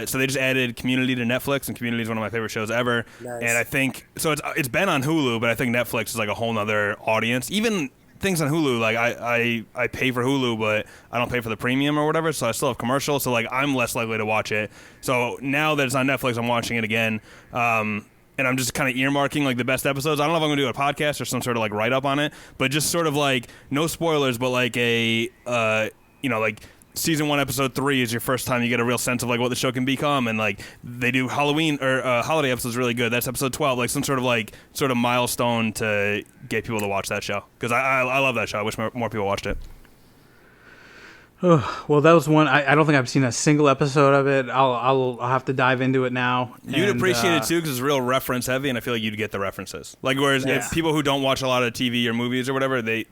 So they just added Community to Netflix, and Community is one of my favorite shows ever. Nice. And I think so. It's been on Hulu, but I think Netflix is like a whole nother audience. Even things on Hulu, like I pay for Hulu, but I don't pay for the premium or whatever, so I still have commercials. So like I'm less likely to watch it. So now that it's on Netflix, I'm watching it again. And I'm just kind of earmarking like the best episodes. I don't know if I'm gonna do a podcast or some sort of like write up on it, but just sort of like no spoilers, but like a like season 1 episode 3 is your first time you get a real sense of like what the show can become, and like they do Halloween or holiday episodes really good. That's episode 12, like some sort of milestone to get people to watch that show, because I love that show. I wish more people watched it. Oh, well, that was one. I don't think I've seen a single episode of it. I'll have to dive into it now. You'd appreciate it too, because it's real reference heavy, and I feel like you'd get the references. Like whereas if people who don't watch a lot of TV or movies or whatever, they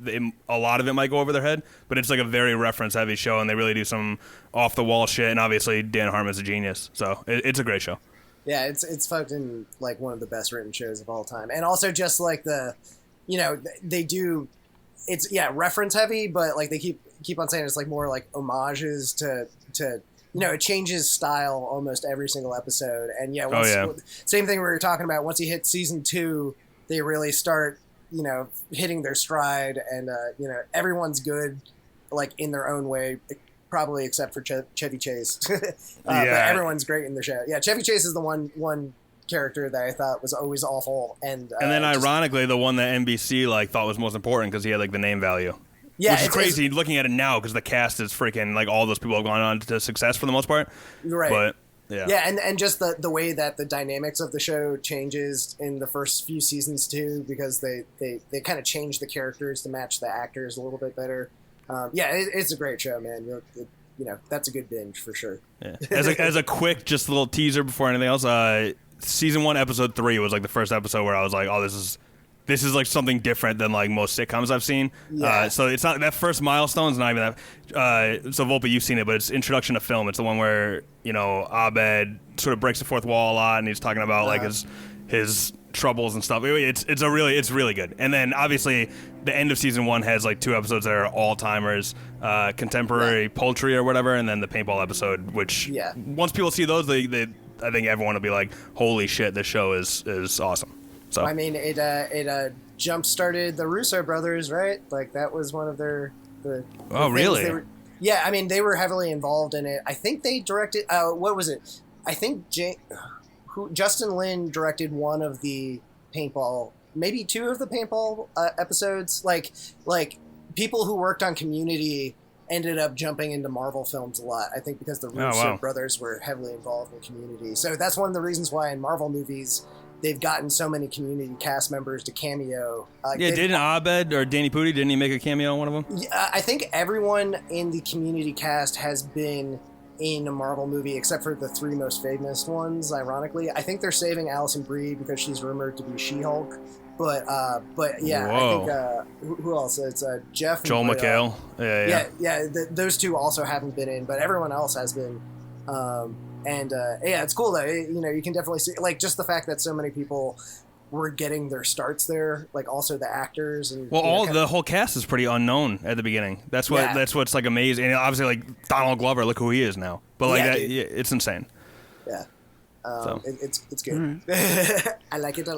a lot of it might go over their head, but it's like a very reference heavy show, and they really do some off the wall shit. And obviously Dan Harmon's a genius, so it's a great show. Yeah, it's fucking like one of the best written shows of all time, and also just like they do. It's reference heavy, but like they keep on saying it's like more like homages to it changes style almost every single episode. And same thing we were talking about. Once you hit season 2, they really start hitting their stride, and everyone's good like in their own way, probably except for Chevy Chase. But everyone's great in the show. Yeah, Chevy Chase is the one character that I thought was always awful, and then ironically the one that NBC like thought was most important, because he had like the name value. Yeah, which is crazy looking at it now, because the cast is freaking like all those people have gone on to success for the most part. Right. But and just the way that the dynamics of the show changes in the first few seasons too, because they kind of change the characters to match the actors a little bit better. It's a great show, man. That's a good binge for sure. Yeah. As a quick just little teaser before anything else, season 1 episode 3 was like the first episode where I was like, oh, this is like something different than like most sitcoms I've seen. So it's not that first milestone's not even that. So Volpe, you've seen it, but it's introduction to film. It's the one where Abed sort of breaks the fourth wall a lot, and he's talking about like his troubles and stuff. It's really good. And then obviously the end of season 1 has like 2 episodes that are all timers, contemporary poultry or whatever, and then the paintball episode, which once people see those, they I think everyone will be like, holy shit, this show is awesome. So I mean, it jump started the Russo Brothers, right? Like that was one of the really? I mean, they were heavily involved in it. I think they directed. What was it? I think Justin Lin directed one of the paintball, maybe 2 of the paintball episodes. Like people who worked on Community ended up jumping into Marvel films a lot. I think because the Russo brothers were heavily involved in Community. So that's one of the reasons why in Marvel movies they've gotten so many Community cast members to cameo. Didn't Abed or Danny Pudi, didn't he make a cameo on one of them? Yeah, I think everyone in the Community cast has been in a Marvel movie except for the 3 most famous ones, ironically. I think they're saving Alison Brie because she's rumored to be She-Hulk. But yeah, Whoa. I think who else? It's Jeff. Joel McHale. Those 2 also haven't been in, but everyone else has been. It's cool though. You can definitely see like just the fact that so many people were getting their starts there, like also the actors and the whole cast is pretty unknown at the beginning. That's what's like amazing. And obviously like Donald Glover, look who he is now. But like it's insane. Yeah. It's good. I like it a lot.